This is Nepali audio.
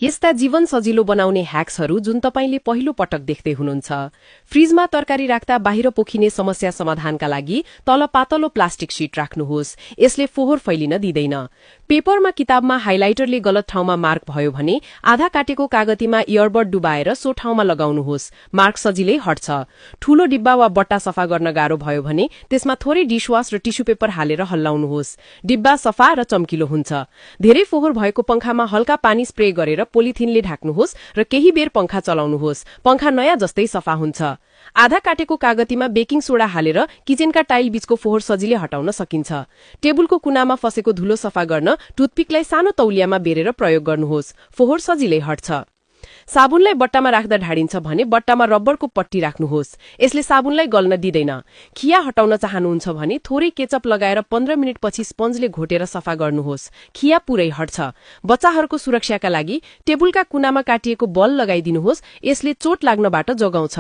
यस्ता जीवन सजिलो बनाउने ह्याक्सहरू जुन तपाईले पहिलो पटक देख्दै हुनुहुन्छ। फ्रिजमा तरकारी राख्दा बाहिर पोखिने समस्या समाधानका लागि तल पातलो प्लास्टिक शीट राख्नुहोस्। यसले फोहोर फैलिन दिँदैन। पेपरमा किताबमा हाइलाइटरले गलत ठाउँमा मार्क भयो भने आधा काटेको कागतीमा इयरबड डुबाएर सो ठाउँमा लगाउनुहोस्। मार्क सजिलै हट्छ। ठूलो डिब्बा वा बट्टा सफा गर्न गाह्रो भयो भने त्यसमा थोरै डिशवाश र टिस्यु पेपर हालेर हल्लाउनुहोस्। डिब्बा सफा र चम्किलो हुन्छ। धेरै फोहोर भएको पंखामा हल्का पानी स्प्रे गरेर पोलिथिनले ढाक्नुहोस् र केही बेर पंखा चलाउनुहोस्। पंखा नयाँ जस्तै सफा हुन्छ। आधा काटेको कागतीमा बेकिङ सोडा हालेर किचनका टाइल बीचको फोहोर सजिलै हटाउन सकिन्छ। टेबुलको कुनामा फसेको धुलो सफा गर्न टुथपिकलाई सानो तौलियामा बेरेर प्रयोग गर्नुहोस्। फोहोर सजिलै हट्छ। साबुनलाई बट्टामा राख्दा ढाडिन्छ भने बट्टामा रब्बरको पट्टी राख्नुहोस्। यसले साबुनलाई गल्न दिँदैन। खिया हटाउन चाहनुहुन्छ भने थोरै केचप लगाएर 15 मिनेटपछि स्पन्जले घोटेर सफा गर्नुहोस्। खिया पुरै हट्छ। बच्चाहरूको सुरक्षाका लागि टेबुलका कुनामा काटिएको बल लगाइदिनुहोस्। यसले चोट लाग्नबाट जोगाउँछ।